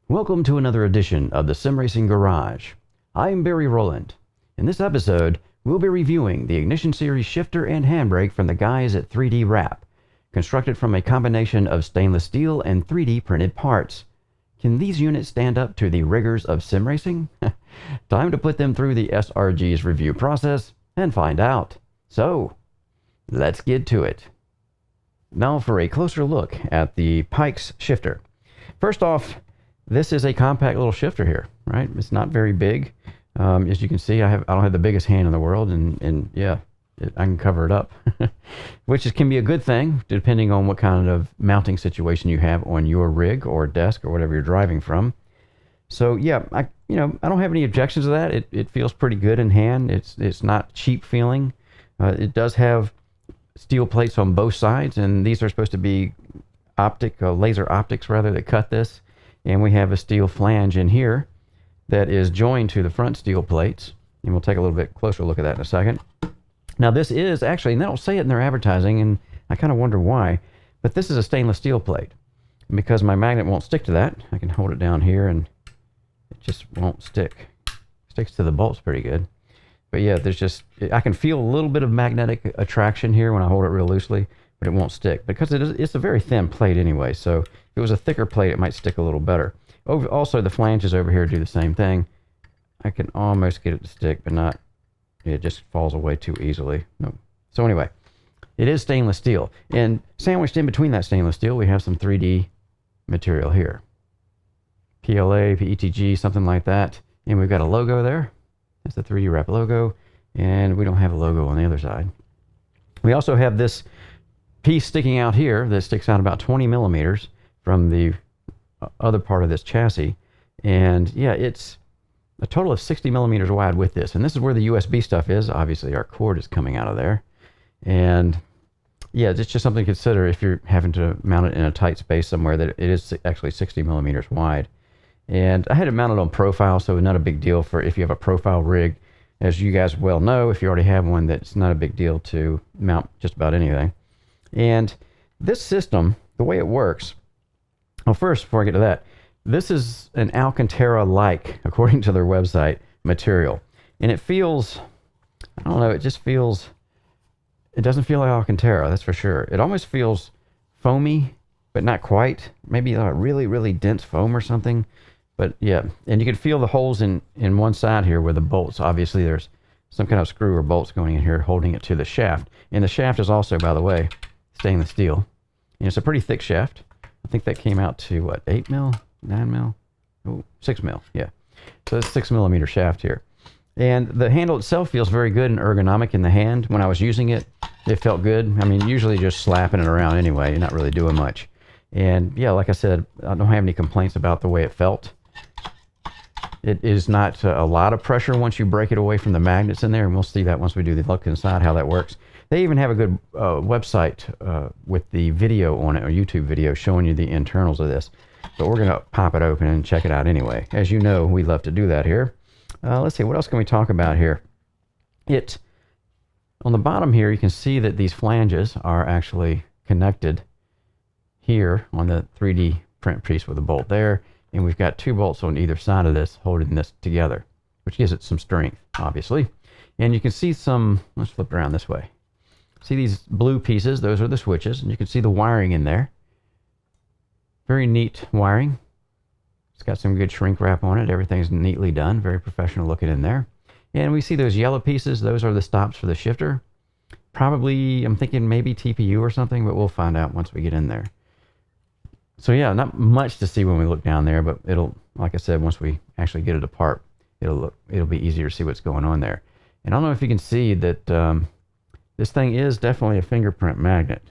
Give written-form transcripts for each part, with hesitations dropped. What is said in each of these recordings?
Welcome to another edition of the Sim Racing Garage. I'm Barry Rowland. In this episode, we'll be reviewing the Ignition Series shifter and handbrake from the guys at 3D Wrap, constructed from a combination of stainless steel and 3D printed parts. Can these units stand up to the rigors of sim racing? Time to put them through the SRG's review process and find out. So, let's get to it. Now for a closer look at the Pikes shifter. First off, this is a compact little shifter here, right? It's not very big. As you can see, I don't have the biggest hand in the world, and yeah, I can cover it up, which can be a good thing depending on what kind of mounting situation you have on your rig or desk or whatever you're driving from. So yeah, I don't have any objections to that. It feels pretty good in hand. It's not cheap feeling. It does have steel plates on both sides, and these are supposed to be laser optics rather, that cut this. And we have a steel flange in here that is joined to the front steel plates, and we'll take a little bit closer look at that in a second. Now this is actually, and they don't say it in their advertising, and I kind of wonder why, but this is a stainless steel plate. And because my magnet won't stick to that, I can hold it down here and it just won't stick. Sticks to the bolts pretty good. But yeah, I can feel a little bit of magnetic attraction here when I hold it real loosely, but it won't stick because it's a very thin plate anyway. So if it was a thicker plate, it might stick a little better. Also, the flanges over here do the same thing. I can almost get it to stick, but not. It just falls away too easily. No. So anyway, it is stainless steel, and sandwiched in between that stainless steel, we have some 3D material here. PLA, PETG, something like that, and we've got a logo there. That's the 3D Wrap logo, and we don't have a logo on the other side. We also have this piece sticking out here that sticks out about 20 millimeters from the other part of this chassis, and yeah, it's a total of 60 millimeters wide with this, and this is where the USB stuff is. Obviously our cord is coming out of there, and yeah, it's just something to consider if you're having to mount it in a tight space somewhere, that it is actually 60 millimeters wide. And I had it mounted on profile, so not a big deal for if you have a profile rig. As you guys well know, if you already have one, that's not a big deal to mount just about anything. And this system, the way it works, well, first, before I get to that, this is an Alcantara-like, according to their website, material. And it feels, I don't know, it doesn't feel like Alcantara, that's for sure. It almost feels foamy, but not quite. Maybe a really, really dense foam or something. But yeah, and you can feel the holes in one side here where the bolts, obviously there's some kind of screw or bolts going in here holding it to the shaft. And the shaft is also, by the way, stainless steel. And it's a pretty thick shaft. I think that came out to what, 8 mil? 9 mil? Oh, 6 mil, yeah. So it's a 6 millimeter shaft here. And the handle itself feels very good and ergonomic in the hand. When I was using it, it felt good. I mean, usually just slapping it around anyway, you're not really doing much. And yeah, like I said, I don't have any complaints about the way it felt. It is not a lot of pressure once you break it away from the magnets in there, and we'll see that once we do the look inside how that works. They even have a good website with the video on it, or YouTube video showing you the internals of this. But we're going to pop it open and check it out anyway. As you know, we love to do that here. Let's see, what else can we talk about here? On the bottom here, you can see that these flanges are actually connected here on the 3D print piece with a bolt there. And we've got 2 bolts on either side of this holding this together, which gives it some strength, obviously. And you can see let's flip around this way. See these blue pieces? Those are the switches, and you can see the wiring in there. Very neat wiring. It's got some good shrink wrap on it. Everything's neatly done. Very professional looking in there. And we see those yellow pieces. Those are the stops for the shifter. Probably, I'm thinking maybe TPU or something, but we'll find out once we get in there. So yeah, not much to see when we look down there, but it'll, like I said, once we actually get it apart, it'll be easier to see what's going on there. And I don't know if you can see that this thing is definitely a fingerprint magnet.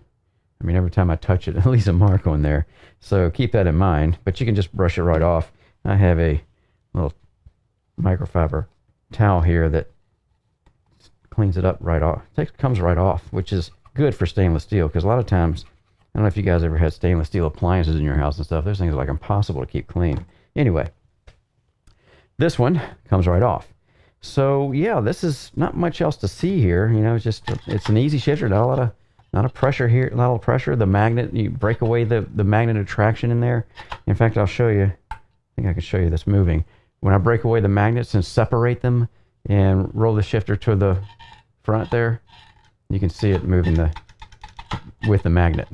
I mean, every time I touch it, it leaves a mark on there. So keep that in mind, but you can just brush it right off. I have a little microfiber towel here that cleans it up right off. It comes right off, which is good for stainless steel, because a lot of times, I don't know if you guys ever had stainless steel appliances in your house and stuff. Those things are like impossible to keep clean. Anyway, this one comes right off. So yeah, this is not much else to see here. You know, it's an easy shifter, not a lot of Not a pressure here, not a pressure. The magnet, you break away the magnet attraction in there. In fact, I'll show you think I can show you this moving. When I break away the magnets and separate them and roll the shifter to the front there, you can see it moving with the magnet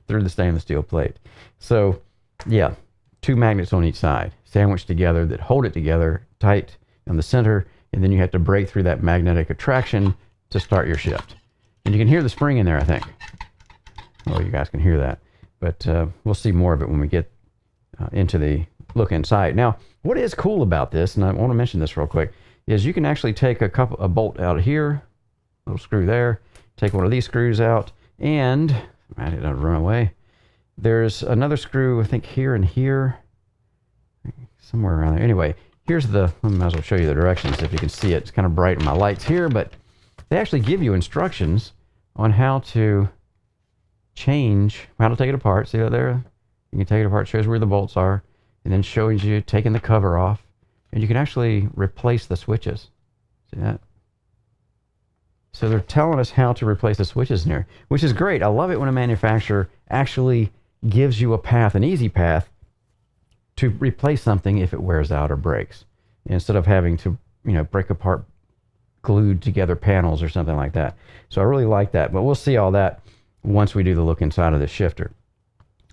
through the stainless steel plate. So yeah, 2 magnets on each side, sandwiched together, that hold it together tight in the center, and then you have to break through that magnetic attraction to start your shift. And you can hear the spring in there, I think. Oh, you guys can hear that. But we'll see more of it when we get into the look inside. Now, what is cool about this, and I want to mention this real quick, is you can actually take a bolt out of here, little screw there, take one of these screws out, and I did not run away. There's another screw, I think, here and here, somewhere around there. Anyway, here's I might as well show you the directions if you can see it. It's kind of bright in my lights here, but they actually give you instructions on how to change, how to take it apart. See that there? You can take it apart, shows where the bolts are, and then shows you taking the cover off, and you can actually replace the switches. See that? So they're telling us how to replace the switches in here, which is great. I love it when a manufacturer actually gives you a path, an easy path, to replace something if it wears out or breaks, instead of having to, break apart glued together panels or something like that. So I really like that, but we'll see all that once we do the look inside of the shifter.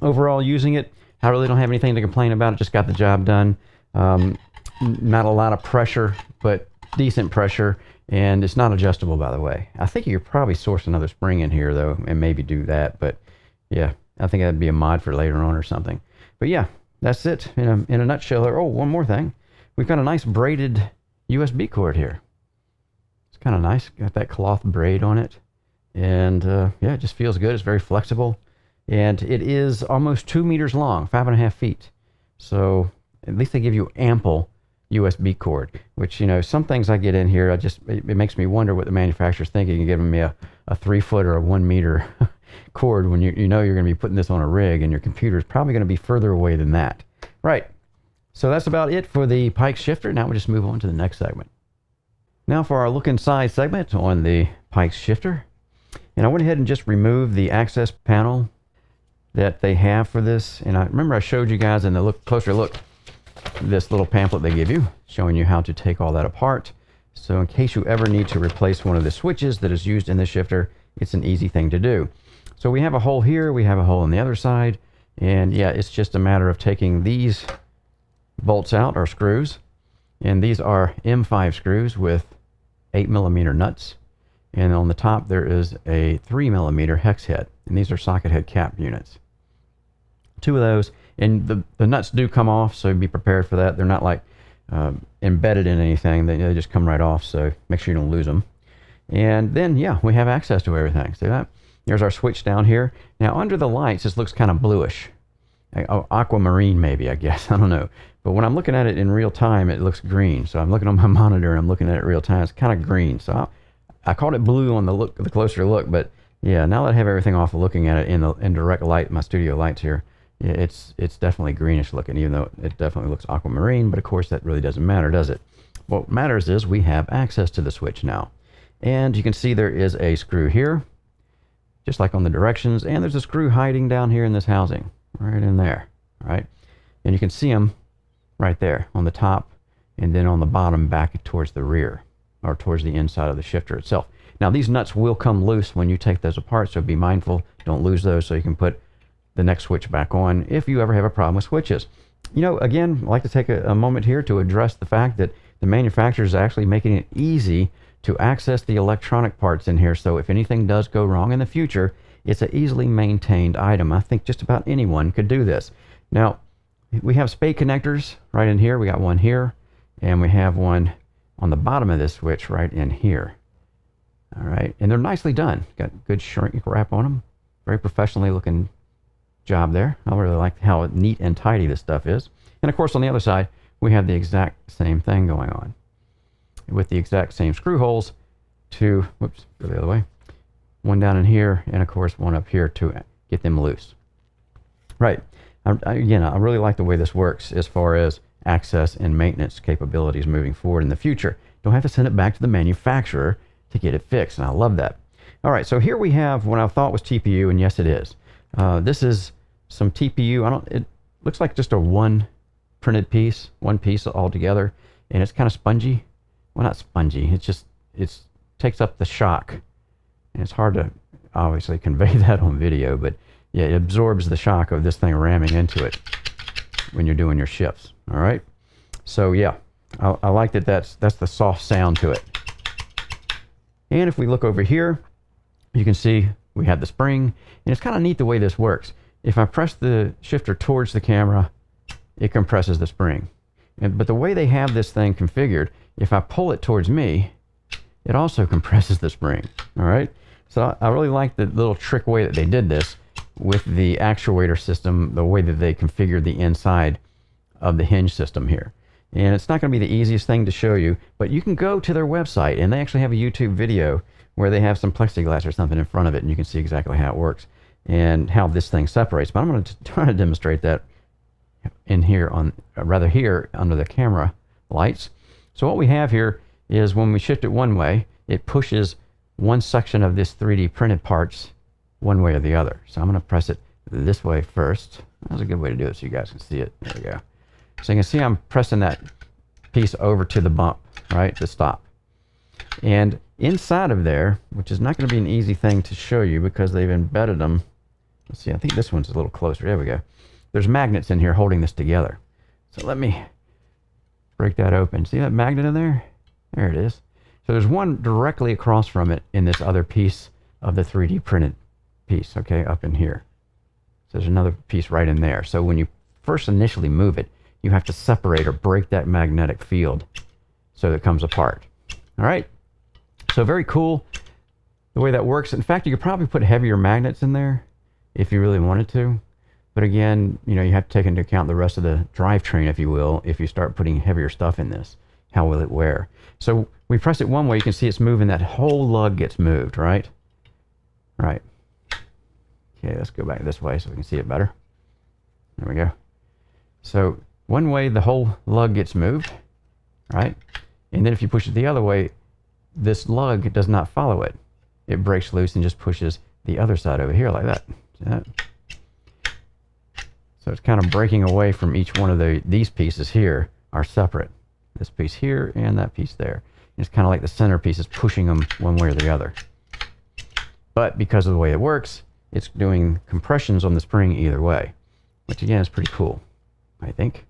Overall, using it, I really don't have anything to complain about. It just got the job done. Not a lot of pressure, but decent pressure, and it's not adjustable, by the way. I think you could probably source another spring in here, though, and maybe do that, but yeah, I think that'd be a mod for later on or something. But yeah, that's it in a nutshell. Oh, one more thing. We've got a nice braided USB cord here. It's kind of nice. Got that cloth braid on it. And yeah, it just feels good. It's very flexible. And it is almost 2 meters long, 5.5 feet. So at least they give you ample USB cord, which, some things I get in here, it makes me wonder what the manufacturer's thinking, giving me a 3 foot or a 1 meter cord when you know you're going to be putting this on a rig, and your computer is probably going to be further away than that. Right. So that's about it for the Pikes shifter. Now we'll just move on to the next segment. Now for our look inside segment on the Pikes shifter. And I went ahead and just removed the access panel that they have for this. And I remember I showed you guys in the closer look this little pamphlet they give you, showing you how to take all that apart. So in case you ever need to replace one of the switches that is used in the shifter, it's an easy thing to do. So we have a hole here, we have a hole on the other side, and yeah, it's just a matter of taking these bolts out, or screws, and these are M5 screws with 8mm nuts, and on the top there is a 3mm hex head, and these are socket head cap units. 2 of those, and the nuts do come off, so be prepared for that. They're not like embedded in anything, they just come right off, so make sure you don't lose them. And then yeah, we have access to everything. See that? There's our switch down here. Now under the lights, this looks kind of bluish. Aquamarine maybe, I guess. I don't know. But when I'm looking at it in real time, it looks green. So I'm looking on my monitor and I'm looking at it real time. It's kind of green. So I called it blue on the closer look. But yeah, now that I have everything off of looking at it in direct light, my studio lights here, yeah, it's definitely greenish looking, even though it definitely looks aquamarine. But of course, that really doesn't matter, does it? What matters is we have access to the switch now. And you can see there is a screw here, just like on the directions, and there's a screw hiding down here in this housing, right in there, right? And you can see them right there on the top, and then on the bottom back towards the rear, or towards the inside of the shifter itself. Now these nuts will come loose when you take those apart, so be mindful, don't lose those, so you can put the next switch back on if you ever have a problem with switches. Again, I'd like to take a moment here to address the fact that the manufacturer is actually making it easy to access the electronic parts in here, so if anything does go wrong in the future, it's an easily maintained item. I think just about anyone could do this. Now, we have spade connectors right in here. We got one here, and we have one on the bottom of this switch right in here. All right, and they're nicely done. Got good shrink wrap on them. Very professionally looking job there. I really like how neat and tidy this stuff is. And of course, on the other side, we have the exact same thing going on, with the exact same screw holes to, whoops, go the other way, one down in here, and of course one up here to get them loose. Right. Again, I really like the way this works as far as access and maintenance capabilities moving forward in the future. Don't have to send it back to the manufacturer to get it fixed, and I love that. All right, so here we have what I thought was TPU, and yes, it is. This is some TPU. It looks like just a 1 printed piece, one piece all together, and it's kind of spongy. Well, not spongy, it takes up the shock, and it's hard to obviously convey that on video, but yeah, it absorbs the shock of this thing ramming into it when you're doing your shifts. All right, so yeah, I like that. That's the soft sound to it. And if we look over here, you can see we have the spring, and it's kind of neat the way this works. If I press the shifter towards the camera, it compresses the spring. But the way they have this thing configured, if I pull it towards me, it also compresses the spring. All right, so I really like the little trick way that they did this with the actuator system, the way that they configured the inside of the hinge system here. And it's not going to be the easiest thing to show you, but you can go to their website, and they actually have a YouTube video where they have some plexiglass or something in front of it, and you can see exactly how it works and how this thing separates. But I'm going to try to demonstrate that in here, here under the camera lights. So what we have here is when we shift it one way, it pushes one section of this 3D printed parts one way or the other. So I'm going to press it this way first. That's a good way to do it so you guys can see it. There we go. So you can see I'm pressing that piece over to the bump, right, to stop. And inside of there, which is not going to be an easy thing to show you because they've embedded them. Let's see, I think this one's a little closer. There we go. There's magnets in here holding this together. So let me break that open. See that magnet in there? There it is. So there's one directly across from it in this other piece of the 3D printed piece, okay, up in here. So there's another piece right in there. So when you first initially move it, you have to separate or break that magnetic field so that it comes apart. All right, so very cool the way that works. In fact, you could probably put heavier magnets in there if you really wanted to. But again, you know, you have to take into account the rest of the drivetrain, if you will. If you start putting heavier stuff in this, how will it wear? So we press it one way, you can see it's moving. That whole lug gets moved, right? Right. Okay, let's go back this way so we can see it better. There we go. So one way, the whole lug gets moved, right? And then if you push it the other way, this lug does not follow it. It breaks loose and just pushes the other side over here like that. See that? So it's kind of breaking away from each one of these pieces here are separate. This piece here and that piece there. It's kind of like the center piece is pushing them one way or the other. But because of the way it works, it's doing compressions on the spring either way, which again is pretty cool, I think.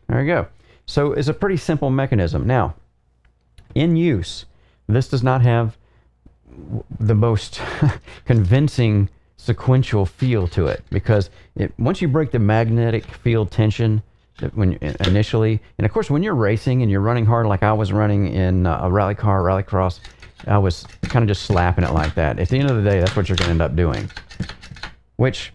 There we go. So it's a pretty simple mechanism. Now, in use, this does not have the most convincing sequential feel to it, because once you break the magnetic field tension initially, and of course when you're racing and you're running hard like I was running in a rally car, rallycross, I was kind of just slapping it like that. At the end of the day, that's what you're going to end up doing, which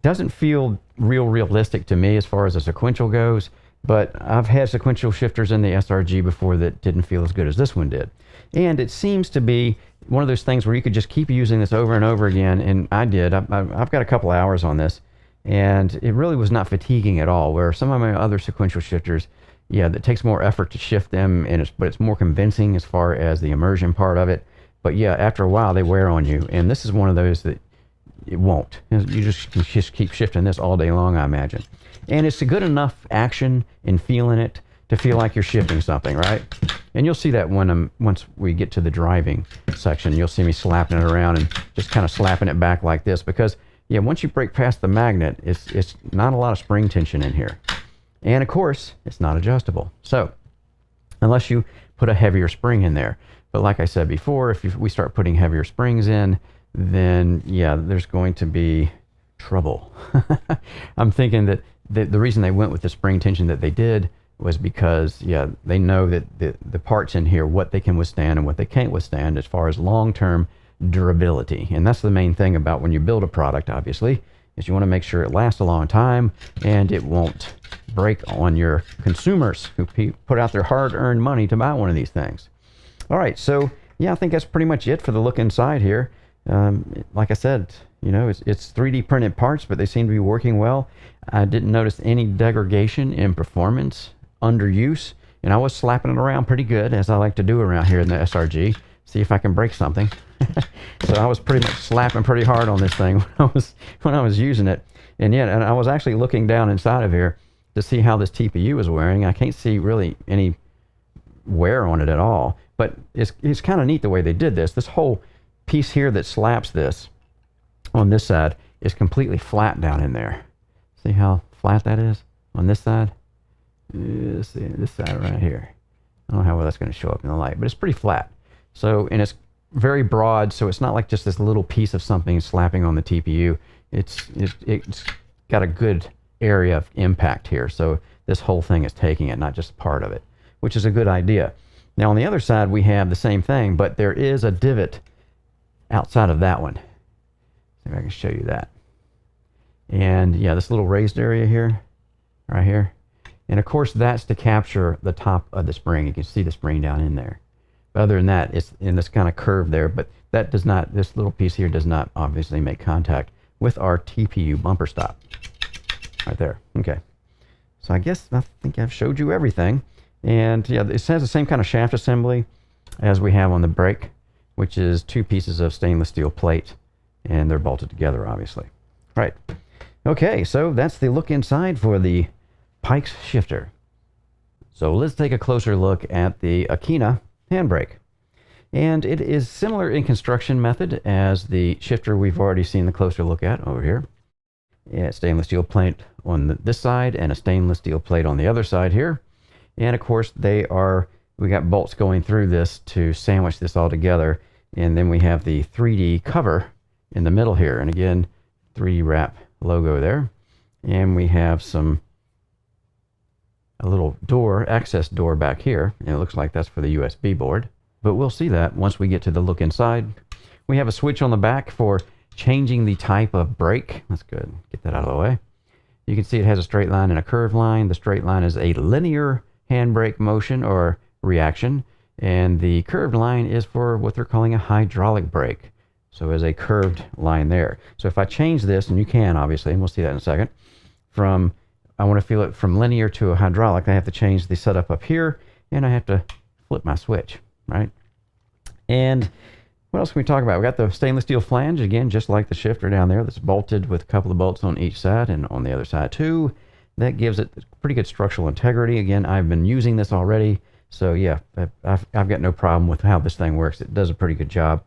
doesn't feel realistic to me as far as a sequential goes, but I've had sequential shifters in the SRG before that didn't feel as good as this one did. And it seems to be one of those things where you could just keep using this over and over again, and I did. I've got a couple hours on this, and it really was not fatiguing at all, where some of my other sequential shifters, yeah, that takes more effort to shift them, but it's more convincing as far as the immersion part of it. But yeah, after a while, they wear on you, and this is one of those that it won't. You just keep shifting this all day long, I imagine. And it's a good enough action and feeling it to feel like you're shifting something, right? And you'll see that when once we get to the driving section, you'll see me slapping it around and just kind of slapping it back like this, because yeah, once you break past the magnet, it's not a lot of spring tension in here. And of course, it's not adjustable. So unless you put a heavier spring in there. But like I said before, if we start putting heavier springs in, then yeah, there's going to be trouble. I'm thinking that the reason they went with the spring tension that they did was because, yeah, they know that the parts in here, what they can withstand and what they can't withstand as far as long-term durability. And that's the main thing about when you build a product, obviously, is you want to make sure it lasts a long time and it won't break on your consumers who put out their hard-earned money to buy one of these things. All right, so yeah, I think that's pretty much it for the look inside here. Like I said, you know, it's 3D printed parts, but they seem to be working well. I didn't notice any degradation in performance under use, and I was slapping it around pretty good, as I like to do around here in the SRG. see if I can break something. So I was pretty much slapping pretty hard on this thing when I was using it. And I was actually looking down inside of here to see how this TPU is wearing. I can't see really any wear on it at all, but it's kind of neat the way they did this. This whole piece here that slaps this on this side is completely flat down in there. See how flat that is on this side? Let's see, this side right here. I don't know how well that's going to show up in the light, but it's pretty flat. So, and it's very broad, so it's not like just this little piece of something slapping on the TPU. It's got a good area of impact here. So this whole thing is taking it, not just part of it, which is a good idea. Now on the other side, we have the same thing, but there is a divot outside of that one. See if I can show you that. And yeah, this little raised area here, right here. And of course, that's to capture the top of the spring. You can see the spring down in there. But other than that, it's in this kind of curve there, but that does not, this little piece here does not obviously make contact with our TPU bumper stop. Right there. Okay. So I think I've showed you everything. And yeah, it has the same kind of shaft assembly as we have on the brake, which is 2 pieces of stainless steel plate, and they're bolted together, obviously. Right. Okay, so that's the look inside for the Pikes shifter. So let's take a closer look at the Akina handbrake. And it is similar in construction method as the shifter we've already seen the closer look at over here. Yeah, stainless steel plate on this side and a stainless steel plate on the other side here. And of course we got bolts going through this to sandwich this all together. And then we have the 3D cover in the middle here. And again, 3D wrap logo there. And we have a little door, access door back here. And it looks like that's for the USB board. But we'll see that once we get to the look inside. We have a switch on the back for changing the type of brake. That's good. Get that out of the way. You can see it has a straight line and a curved line. The straight line is a linear handbrake motion or reaction, and the curved line is for what they're calling a hydraulic brake. So there's a curved line there. So if I change this, and you can obviously, and we'll see that in a second, I want to feel it from linear to a hydraulic, I have to change the setup up here, and I have to flip my switch, right? And what else can we talk about? We got the stainless steel flange, again, just like the shifter down there, that's bolted with a couple of bolts on each side and on the other side too. That gives it pretty good structural integrity. Again, I've been using this already, so yeah, I've got no problem with how this thing works. It does a pretty good job.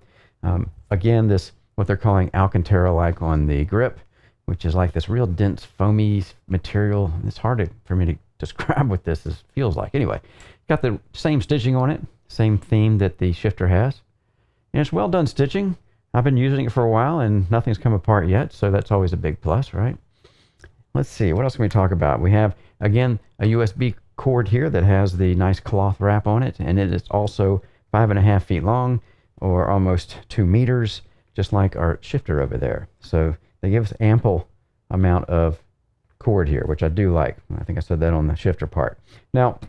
Again, this, what they're calling Alcantara-like on the grip, which is like this real dense, foamy material. It's hard for me to describe what this feels like. Anyway, got the same stitching on it, same theme that the shifter has. And it's well done stitching. I've been using it for a while and nothing's come apart yet, so that's always a big plus, right? Let's see, what else can we talk about? We have, again, a USB cord here that has the nice cloth wrap on it, and it is also 5.5 feet long, or almost 2 meters, just like our shifter over there. So they give us ample amount of cord here, which I do like. I think I said that on the shifter part. Now,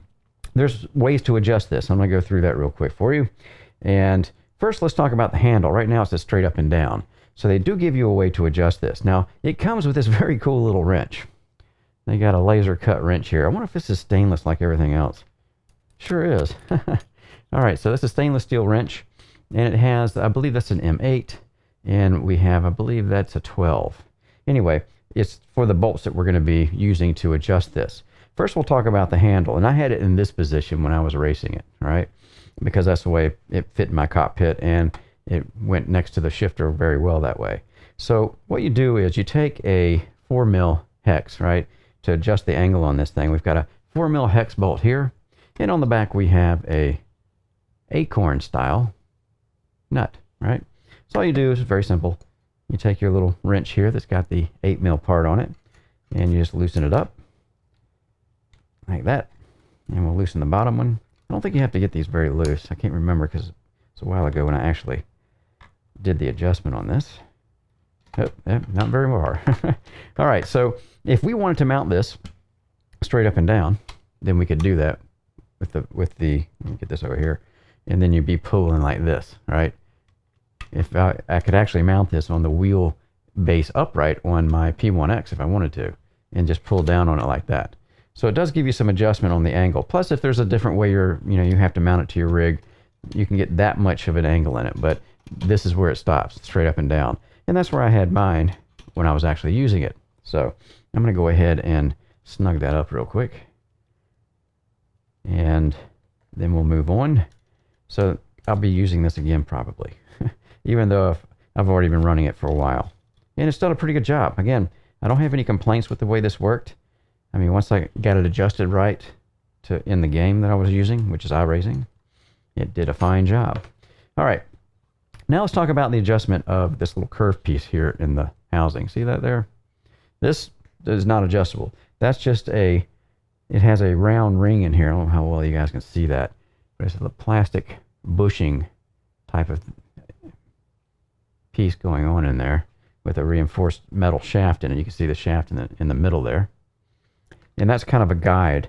there's ways to adjust this. I'm going to go through that real quick for you. And first, let's talk about the handle. Right now, it's just straight up and down. So they do give you a way to adjust this. Now, it comes with this very cool little wrench. They got a laser cut wrench here. I wonder if this is stainless like everything else. Sure is. All right, so this is a stainless steel wrench. And it has, I believe that's an M8. And we have, I believe that's a 12. Anyway, it's for the bolts that we're going to be using to adjust this. First, we'll talk about the handle. And I had it in this position when I was racing it, all right? Because that's the way it fit in my cockpit, and it went next to the shifter very well that way. So what you do is you take a 4mm hex, right, to adjust the angle on this thing. We've got a 4mm hex bolt here, and on the back we have a acorn style nut, right? So all you do is very simple. You take your little wrench here that's got the 8mm part on it, and you just loosen it up like that. And we'll loosen the bottom one. I don't think you have to get these very loose. I can't remember because it's a while ago when I actually did the adjustment on this. Oh, not very far. All right, so if we wanted to mount this straight up and down, then we could do that with the let me get this over here, and then you'd be pulling like this, right? If I could actually mount this on the wheel base upright on my P1X if I wanted to, and just pull down on it like that. So it does give you some adjustment on the angle. Plus, if there's a different way you have to mount it to your rig, you can get that much of an angle in it, but this is where it stops, straight up and down. And that's where I had mine when I was actually using it. So I'm going to go ahead and snug that up real quick. And then we'll move on. So I'll be using this again probably, even though I've already been running it for a while. And it's done a pretty good job. Again, I don't have any complaints with the way this worked. I mean, once I got it adjusted right to in the game that I was using, which is iRacing, it did a fine job. All right, now let's talk about the adjustment of this little curved piece here in the housing. See that there? This is not adjustable. That's just it has a round ring in here. I don't know how well you guys can see that, but it's a plastic bushing type of piece going on in there with a reinforced metal shaft in it. You can see the shaft in the middle there. And that's kind of a guide.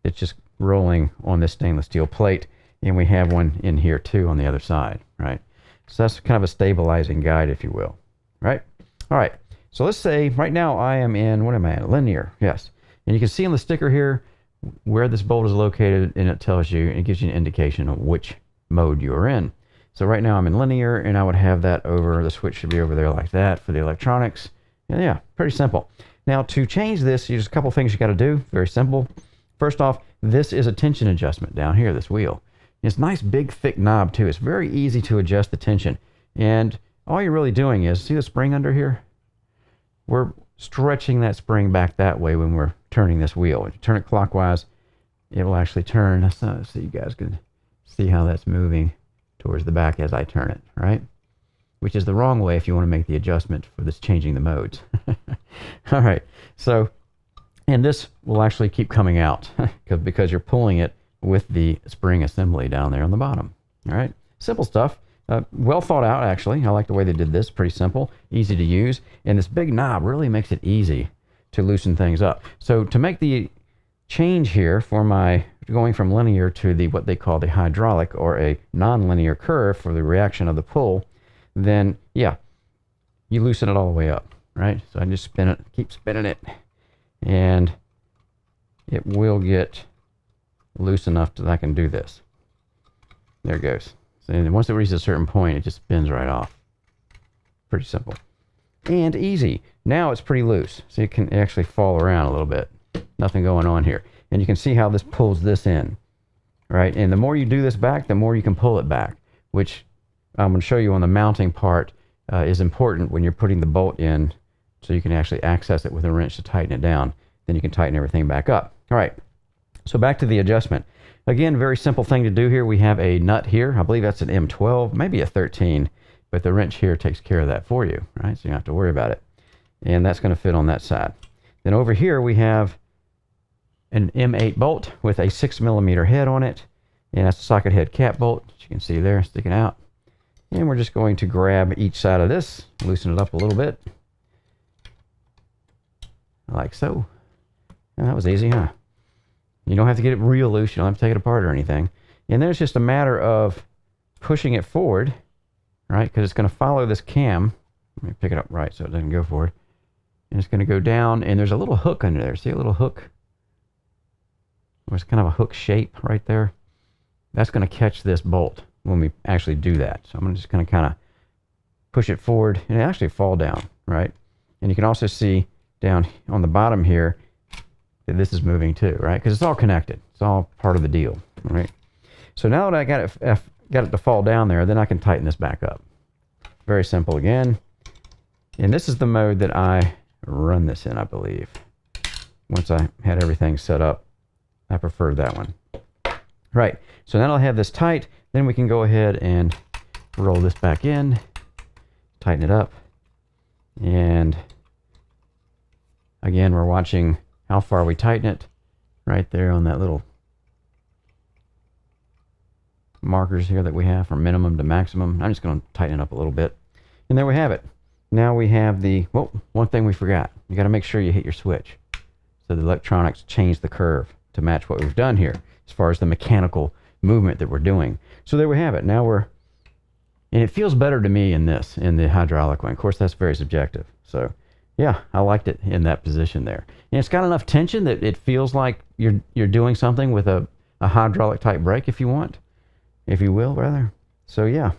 It's just rolling on this stainless steel plate, and we have one in here too on the other side, right? So that's kind of a stabilizing guide, if you will, right? All right, so let's say right now I am in, what am I at? Linear, yes. And you can see on the sticker here where this bolt is located, and it tells you, it gives you an indication of which mode you are in. So right now I'm in linear, and I would have that over, the switch should be over there like that for the electronics. And yeah, pretty simple. Now to change this, there's a couple things you got to do, very simple. First off, this is a tension adjustment down here, this wheel. It's a nice big thick knob too. It's very easy to adjust the tension. And all you're really doing is, see the spring under here? We're stretching that spring back that way when we're turning this wheel. If you turn it clockwise, it will actually turn. So you guys can see how that's moving towards the back as I turn it, right? Which is the wrong way if you want to make the adjustment for this changing the modes. All right, so, and this will actually keep coming out because you're pulling it with the spring assembly down there on the bottom. All right, simple stuff. Well thought out, actually. I like the way they did this. Pretty simple, easy to use, and this big knob really makes it easy to loosen things up. So to make the change here for my going from linear to the what they call the hydraulic or a non-linear curve for the reaction of the pull, then yeah, you loosen it all the way up, right? So I just spin it, keep spinning it, and it will get loose enough that I can do this. There it goes. So once it reaches a certain point, it just spins right off. Pretty simple and easy. Now it's pretty loose, so you can actually fall around a little bit. Nothing going on here, and you can see how this pulls this in, right? And the more you do this back, the more you can pull it back, which I'm going to show you on the mounting part is important when you're putting the bolt in, so you can actually access it with a wrench to tighten it down. Then you can tighten everything back up. All right, so back to the adjustment. Again, very simple thing to do here. We have a nut here. I believe that's an M12, maybe a 13, but the wrench here takes care of that for you, right? So you don't have to worry about it. And that's going to fit on that side. Then over here we have an M8 bolt with a 6mm head on it, and that's a socket head cap bolt, as you can see there sticking out. And we're just going to grab each side of this, loosen it up a little bit, like so. And that was easy, huh? You don't have to get it real loose. You don't have to take it apart or anything. And then it's just a matter of pushing it forward, right? Because it's going to follow this cam. Let me pick it up right so it doesn't go forward. And it's going to go down, and there's a little hook under there. See a little hook? There's kind of a hook shape right there. That's going to catch this bolt when we actually do that. So I'm just going to kind of push it forward, and it actually fall down, right? And you can also see down on the bottom here that this is moving too, right? Because it's all connected. It's all part of the deal, right? So now that I got it to fall down there, then I can tighten this back up. Very simple again. And this is the mode that I run this in, I believe. Once I had everything set up, I preferred that one. Right, so now I'll have this tight, then we can go ahead and roll this back in, tighten it up, and again, we're watching how far we tighten it right there on that little markers here that we have from minimum to maximum. I'm just going to tighten it up a little bit, and there we have it. Now we have the, well, one thing we forgot. You got to make sure you hit your switch so the electronics change the curve to match what we've done here as far as the mechanical movement that we're doing. So there we have it. Now we're, and it feels better to me in this, in the hydraulic one. Of course, that's very subjective. So yeah, I liked it in that position there. And it's got enough tension that it feels like you're doing something with a hydraulic type brake if you want. if you will, rather. So yeah,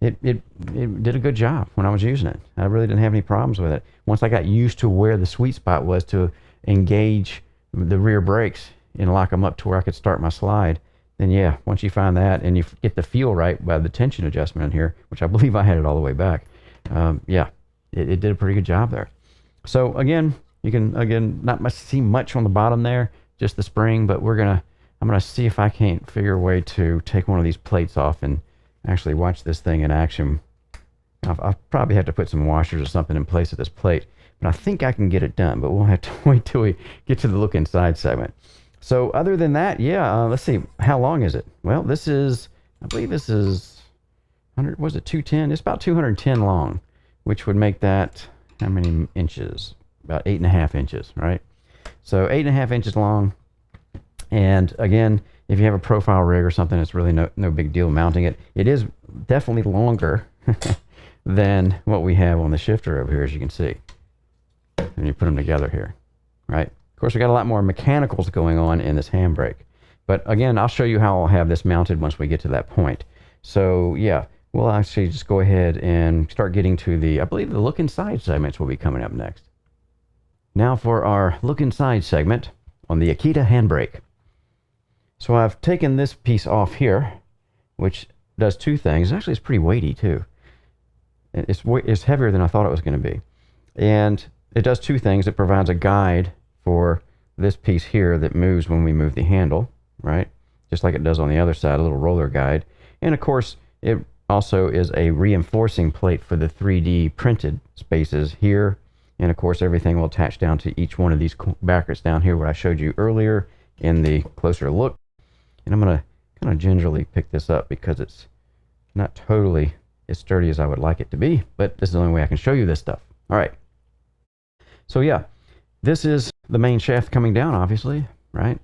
it did a good job when I was using it. I really didn't have any problems with it. Once I got used to where the sweet spot was to engage the rear brakes and lock them up to where I could start my slide, then yeah, once you find that and you get the feel right by the tension adjustment in here, which I believe I had it all the way back, yeah, it did a pretty good job there. So again, you can not see much on the bottom there, just the spring, but I'm gonna see if I can't figure a way to take one of these plates off and actually watch this thing in action. I'll probably have to put some washers or something in place of this plate, but I think I can get it done, but we'll have to wait till we get to the look inside segment. So other than that, yeah, let's see, how long is it? Well, this is, I believe this is 100, was it 210? It's about 210 long, which would make that, how many inches? About 8.5 inches, right? So 8.5 inches long. And again, if you have a profile rig or something, it's really no big deal mounting it. It is definitely longer than what we have on the shifter over here, as you can see. And you put them together here, right? Of course, we got a lot more mechanicals going on in this handbrake. But again, I'll show you how I'll have this mounted once we get to that point. So yeah, we'll actually just go ahead and start getting to the, I believe the look inside segments will be coming up next. Now for our look inside segment on the Akina handbrake. So I've taken this piece off here, which does two things. Actually, it's pretty weighty too. It's heavier than I thought it was going to be. And it does two things. It provides a guide for this piece here that moves when we move the handle, right? Just like it does on the other side, a little roller guide. And of course, it also is a reinforcing plate for the 3D printed spaces here. And of course, everything will attach down to each one of these brackets down here, where I showed you earlier in the closer look. And I'm going to kind of gingerly pick this up because it's not totally as sturdy as I would like it to be, but this is the only way I can show you this stuff. All right. So yeah, this is the main shaft coming down, obviously, right?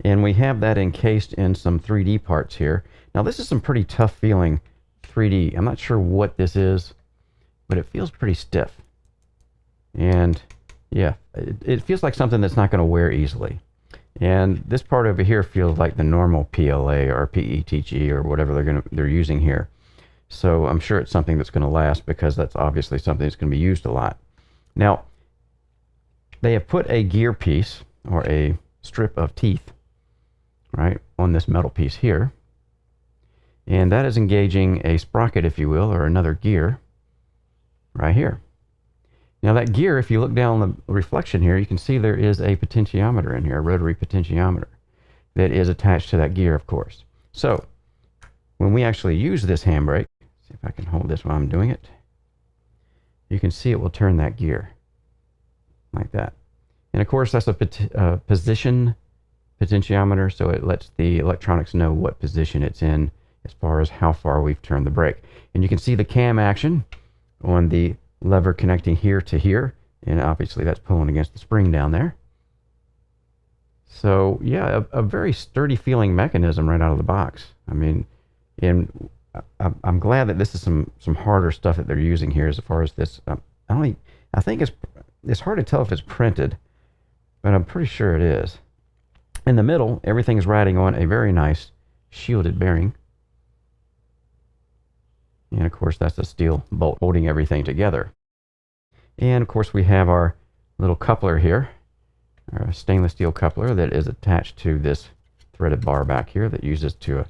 And we have that encased in some 3D parts here. Now this is some pretty tough feeling 3D. I'm not sure what this is, but it feels pretty stiff. And yeah, it feels like something that's not going to wear easily. And this part over here feels like the normal PLA or PETG or whatever they're using here. So I'm sure it's something that's going to last, because that's obviously something that's going to be used a lot. Now, they have put a gear piece or a strip of teeth, right, on this metal piece here. And that is engaging a sprocket, if you will, or another gear right here. Now that gear, if you look down the reflection here, you can see there is a potentiometer in here, a rotary potentiometer that is attached to that gear, of course. So when we actually use this handbrake, see if I can hold this while I'm doing it, you can see it will turn that gear like that. And of course, that's a position potentiometer, so it lets the electronics know what position it's in as far as how far we've turned the brake. And you can see the cam action on the lever connecting here to here, and obviously that's pulling against the spring down there. So yeah, a very sturdy feeling mechanism right out of the box. I mean, and I'm glad that this is some harder stuff that they're using here as far as this. I think it's hard to tell if it's printed, but I'm pretty sure it is. In the middle, everything is riding on a very nice shielded bearing. And of course, that's a steel bolt holding everything together. And of course, we have our little coupler here, our stainless steel coupler that is attached to this threaded bar back here that uses to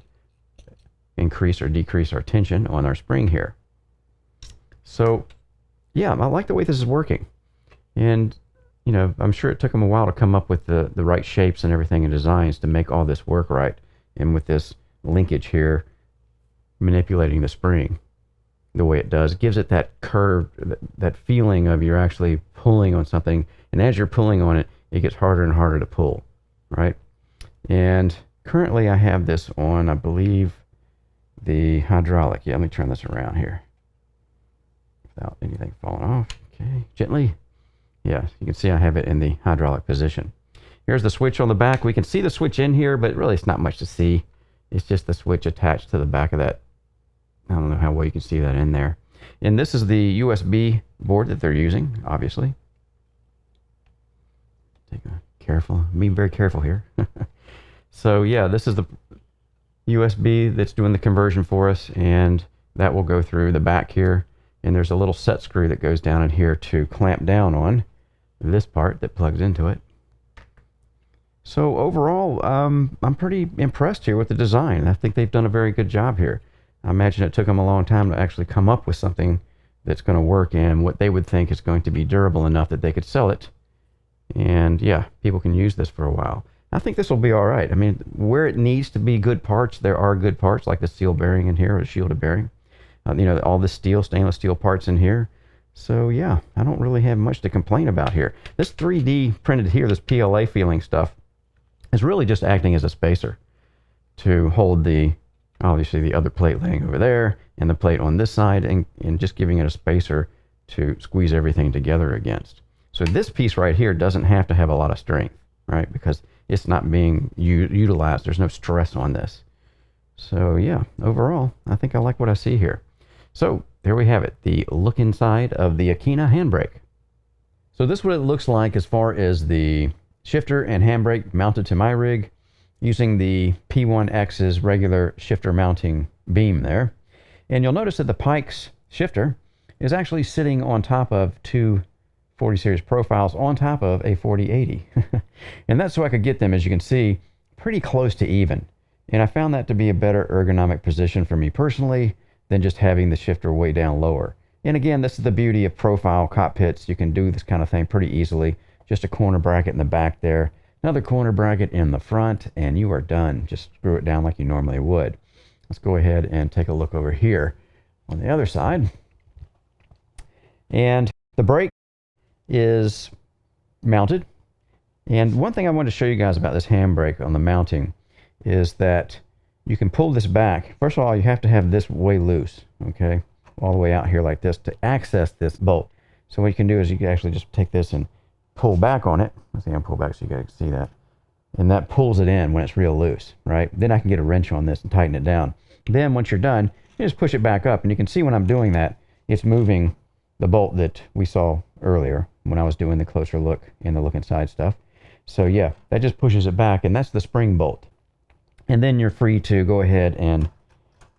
increase or decrease our tension on our spring here. So yeah, I like the way this is working. And you know, I'm sure it took them a while to come up with the right shapes and everything and designs to make all this work right. And with this linkage here, manipulating the spring the way it does, gives it that curve, that feeling of you're actually pulling on something, and as you're pulling on it, it gets harder and harder to pull, right? And currently I have this on, I believe, the hydraulic. Yeah, let me turn this around here without anything falling off. Okay, gently. Yeah, you can see I have it in the hydraulic position. Here's the switch on the back. We can see the switch in here, but really it's not much to see. It's just the switch attached to the back of that. I don't know how well you can see that in there. And this is the USB board that they're using, obviously. Be very careful here. So yeah, this is USB that's doing the conversion for us, and that will go through the back here. And there's a little set screw that goes down in here to clamp down on this part that plugs into it. So overall, I'm pretty impressed here with the design. I think they've done a very good job here. I imagine it took them a long time to actually come up with something that's going to work and what they would think is going to be durable enough that they could sell it. And yeah, people can use this for a while. I think this will be all right. I mean, where it needs to be good parts, there are good parts, like the seal bearing in here, or the shielded bearing. You know, all the steel, stainless steel parts in here. So yeah, I don't really have much to complain about here. This 3D printed here, this PLA feeling stuff, is really just acting as a spacer to hold the, obviously the other plate laying over there, and the plate on this side, and just giving it a spacer to squeeze everything together against. So this piece right here doesn't have to have a lot of strength, right? Because it's not being utilized. There's no stress on this. So yeah, overall, I think I like what I see here. So there we have it, the look inside of the Akina handbrake. So this is what it looks like as far as the shifter and handbrake mounted to my rig, using the P1X's regular shifter mounting beam there. And you'll notice that the Pikes shifter is actually sitting on top of two 40 series profiles on top of a 4080. And that's so I could get them, as you can see, pretty close to even. And I found that to be a better ergonomic position for me personally than just having the shifter way down lower. And again, this is the beauty of profile cockpits. You can do this kind of thing pretty easily. Just a corner bracket in the back there, another corner bracket in the front, and you are done. Just screw it down like you normally would. Let's go ahead and take a look over here on the other side. And the brake is mounted. And one thing I wanted to show you guys about this handbrake on the mounting is that you can pull this back. First of all, you have to have this way loose, okay, all the way out here like this to access this bolt. So what you can do is you can actually just take this and pull back on it. Let's see, I'm pull back so you guys can see that. And that pulls it in when it's real loose, right? Then I can get a wrench on this and tighten it down. Then once you're done, you just push it back up, and you can see when I'm doing that, it's moving the bolt that we saw earlier when I was doing the closer look and the look inside stuff. So yeah, that just pushes it back, and that's the spring bolt. And then you're free to go ahead and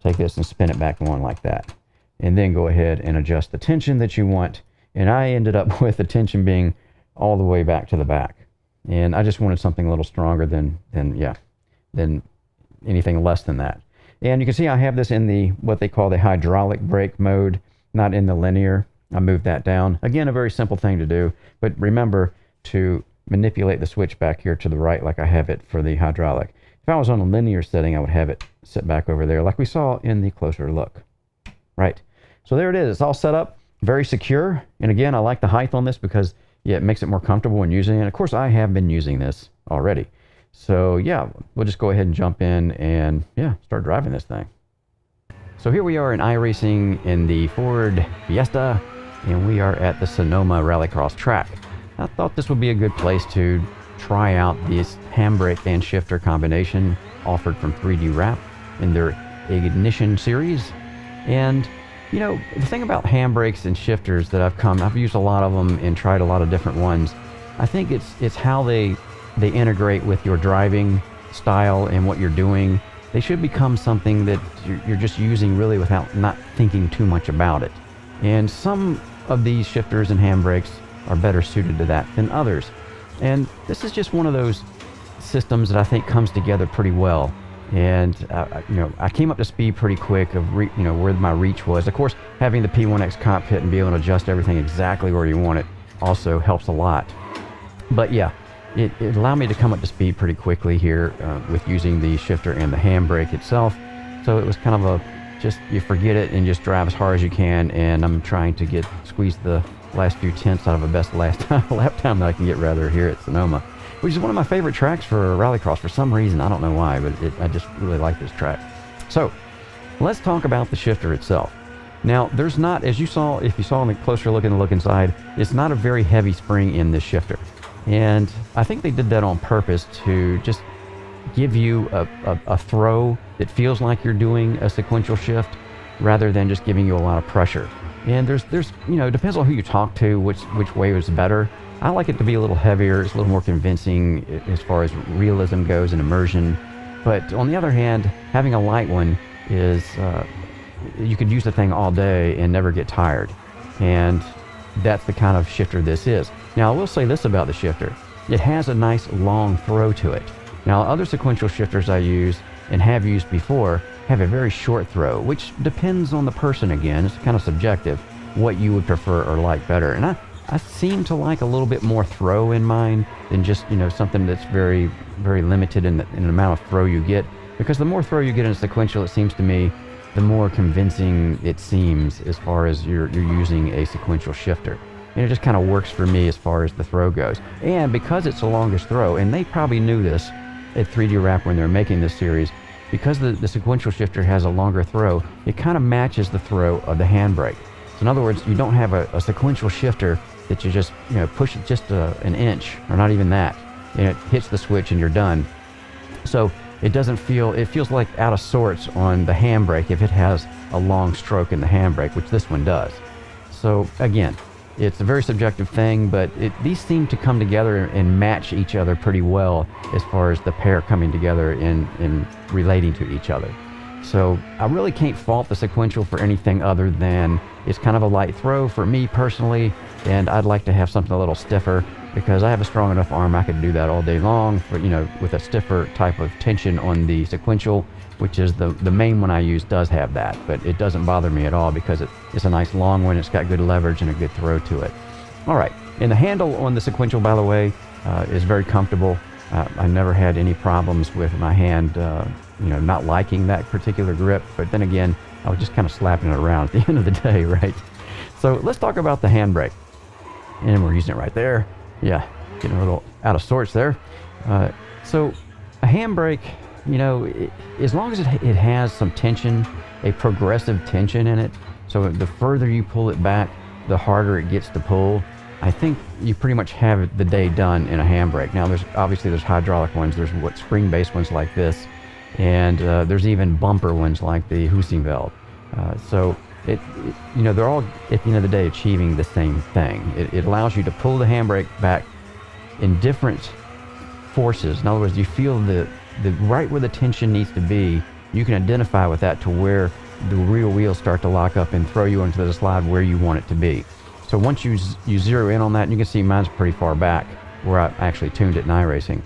take this and spin it back on like that. And then go ahead and adjust the tension that you want. And I ended up with the tension being all the way back to the back. And I just wanted something a little stronger than anything less than that. And you can see I have this in the, what they call the hydraulic brake mode, not in the linear. I moved that down. Again, a very simple thing to do, but remember to manipulate the switch back here to the right like I have it for the hydraulic. If I was on a linear setting, I would have it sit back over there like we saw in the closer look. Right. So there it is. It's all set up, very secure. And again, I like the height on this because yeah, it makes it more comfortable when using it. And of course, I have been using this already. So yeah, we'll just go ahead and jump in and yeah, start driving this thing. So here we are in iRacing in the Ford Fiesta, and we are at the Sonoma Rallycross track. I thought this would be a good place to try out this handbrake and shifter combination offered from 3D Wrap in their Ignition series. And you know, the thing about handbrakes and shifters that I've used a lot of them and tried a lot of different ones. I think it's how they integrate with your driving style and what you're doing. They should become something that you're just using really without not thinking too much about it. And some of these shifters and handbrakes are better suited to that than others. And this is just one of those systems that I think comes together pretty well. And you know, I came up to speed pretty quick of you know, where my reach was. Of course, having the P1X Cockpit and being able to adjust everything exactly where you want it also helps a lot. But yeah, it allowed me to come up to speed pretty quickly here with using the shifter and the handbrake itself. So it was kind of a just you forget it and just drive as hard as you can. And I'm trying to squeeze the last few tenths out of a best lap time that I can get rather here at Sonoma, which is one of my favorite tracks for rallycross for some reason. I don't know why, but I just really like this track. So let's talk about the shifter itself. Now, there's not, as you saw, if you saw in the closer look and look inside, it's not a very heavy spring in this shifter. And I think they did that on purpose to just give you a throw that feels like you're doing a sequential shift rather than just giving you a lot of pressure. And there's you know, it depends on who you talk to, which way is better. I like it to be a little heavier. It's a little more convincing as far as realism goes and immersion. But on the other hand, having a light one is, you could use the thing all day and never get tired. And that's the kind of shifter this is. Now, I will say this about the shifter. It has a nice long throw to it. Now, other sequential shifters I use and have used before have a very short throw, which depends on the person again. It's kind of subjective what you would prefer or like better. And I seem to like a little bit more throw in mine than just, something that's very, very limited in the amount of throw you get. Because the more throw you get in a sequential, it seems to me, the more convincing it seems as far as you're using a sequential shifter. And it just kind of works for me as far as the throw goes. And because it's the longest throw, and they probably knew this at 3D Wrap when they were making this series, because the sequential shifter has a longer throw, it kind of matches the throw of the handbrake. So in other words, you don't have a sequential shifter that you just push it just an inch, or not even that, and it hits the switch and you're done. So it doesn't feel, it feels like out of sorts on the handbrake if it has a long stroke in the handbrake, which this one does. So again, it's a very subjective thing, but these seem to come together and match each other pretty well as far as the pair coming together and relating to each other. So I really can't fault the sequential for anything other than it's kind of a light throw for me personally, and I'd like to have something a little stiffer because I have a strong enough arm I could do that all day long, but with a stiffer type of tension on the sequential, which is the main one I use does have that, but it doesn't bother me at all because it's a nice long one. It's got good leverage and a good throw to it. All right, and the handle on the sequential, by the way, is very comfortable. I never had any problems with my hand, not liking that particular grip, but then again, I was just kind of slapping it around at the end of the day, right? So let's talk about the handbrake. And we're using it right there. Yeah, getting a little out of sorts there. So a handbrake, as long as it has some tension, a progressive tension in it, so the further you pull it back, the harder it gets to pull, I think you pretty much have the day done in a handbrake. Now, there's hydraulic ones, there's spring-based ones like this, and there's even bumper ones like the Husingveld. So they're all at the end of the day achieving the same thing. It allows you to pull the handbrake back in different forces. In other words, you feel the right where the tension needs to be. You can identify with that to where the rear wheels start to lock up and throw you into the slide where you want it to be. So once you zero in on that, and you can see mine's pretty far back where I actually tuned it in iRacing.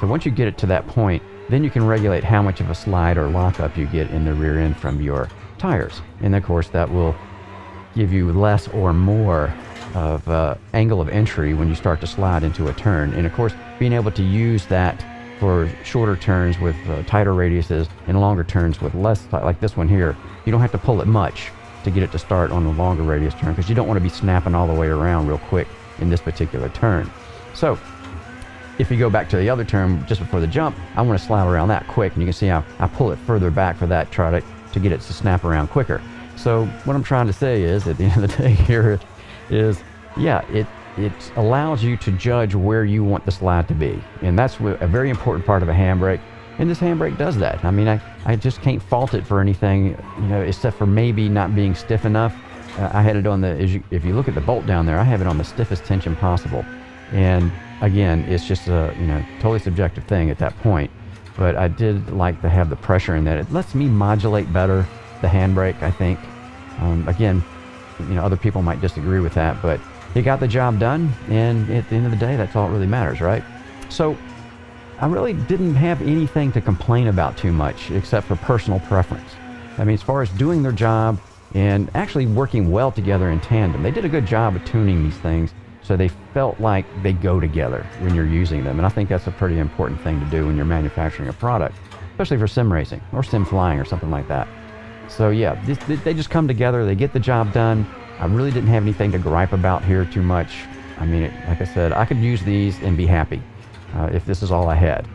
So once you get it to that point, then you can regulate how much of a slide or lockup you get in the rear end from your tires. And of course that will give you less or more of angle of entry when you start to slide into a turn. And of course, being able to use that for shorter turns with tighter radiuses and longer turns with less, like this one here, you don't have to pull it much to get it to start on the longer radius turn because you don't want to be snapping all the way around real quick in this particular turn. So if you go back to the other turn just before the jump, I want to slide around that quick, and you can see how I pull it further back for that, try to get it to snap around quicker. So what I'm trying to say is, at the end of the day here, is yeah, it allows you to judge where you want the slide to be, and that's a very important part of a handbrake. And this handbrake does that. I mean, I just can't fault it for anything, except for maybe not being stiff enough. I had it on if you look at the bolt down there, I have it on the stiffest tension possible. And again, it's just a totally subjective thing at that point. But I did like to have the pressure in that. It lets me modulate better the handbrake, I think. Again, other people might disagree with that, but it got the job done. And at the end of the day, that's all that really matters, right? So I really didn't have anything to complain about too much except for personal preference. I mean, as far as doing their job and actually working well together in tandem, they did a good job of tuning these things so they felt like they go together when you're using them. And I think that's a pretty important thing to do when you're manufacturing a product, especially for sim racing or sim flying or something like that. So yeah, they just come together, they get the job done. I really didn't have anything to gripe about here too much. I mean, like I said, I could use these and be happy if this is all I had.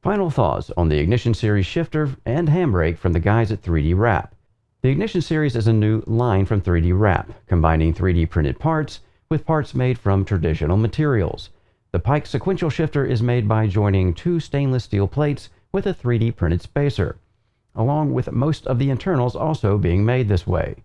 Final thoughts on the Ignition Series shifter and handbrake from the guys at 3D Wrap. The Ignition Series is a new line from 3D Wrap, combining 3D printed parts with parts made from traditional materials. The Pikes Sequential Shifter is made by joining two stainless steel plates with a 3D printed spacer, along with most of the internals also being made this way.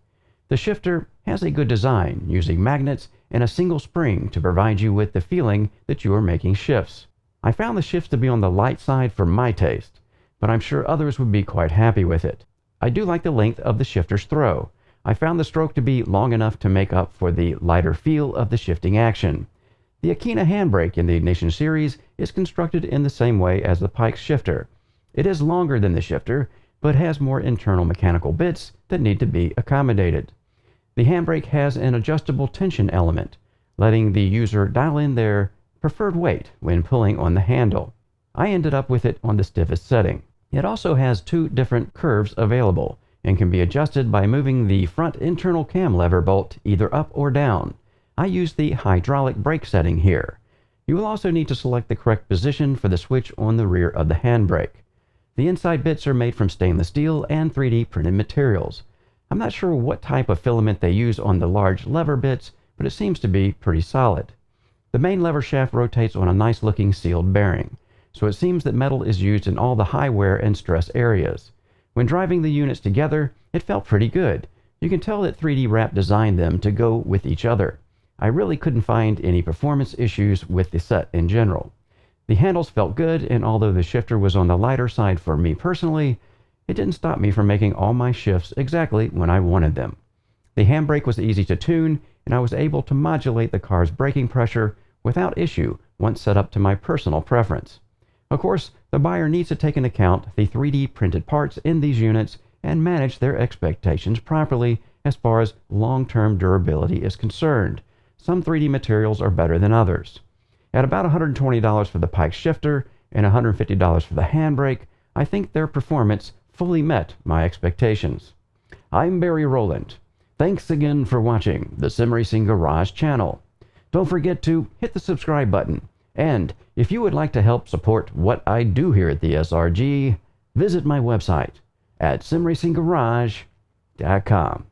The shifter has a good design, using magnets and a single spring to provide you with the feeling that you are making shifts. I found the shifts to be on the light side for my taste, but I'm sure others would be quite happy with it. I do like the length of the shifter's throw. I found the stroke to be long enough to make up for the lighter feel of the shifting action. The Akina handbrake in the Ignition series is constructed in the same way as the Pikes shifter. It is longer than the shifter, but has more internal mechanical bits that need to be accommodated. The handbrake has an adjustable tension element, letting the user dial in their preferred weight when pulling on the handle. I ended up with it on the stiffest setting. It also has two different curves available and can be adjusted by moving the front internal cam lever bolt either up or down. I use the hydraulic brake setting here. You will also need to select the correct position for the switch on the rear of the handbrake. The inside bits are made from stainless steel and 3D printed materials. I'm not sure what type of filament they use on the large lever bits, but it seems to be pretty solid. The main lever shaft rotates on a nice looking sealed bearing, so it seems that metal is used in all the high wear and stress areas. When driving the units together, it felt pretty good. You can tell that 3D Wrap designed them to go with each other. I really couldn't find any performance issues with the set in general. The handles felt good, and although the shifter was on the lighter side for me personally, it didn't stop me from making all my shifts exactly when I wanted them. The handbrake was easy to tune, and I was able to modulate the car's braking pressure without issue once set up to my personal preference. Of course, the buyer needs to take into account the 3D printed parts in these units and manage their expectations properly as far as long-term durability is concerned. Some 3D materials are better than others. At about $120 for the Pikes shifter and $150 for the handbrake, I think their performance fully met my expectations. I'm Barry Rowland. Thanks again for watching the Sim Racing Garage channel. Don't forget to hit the subscribe button, and if you would like to help support what I do here at the SRG, visit my website at simracinggarage.com.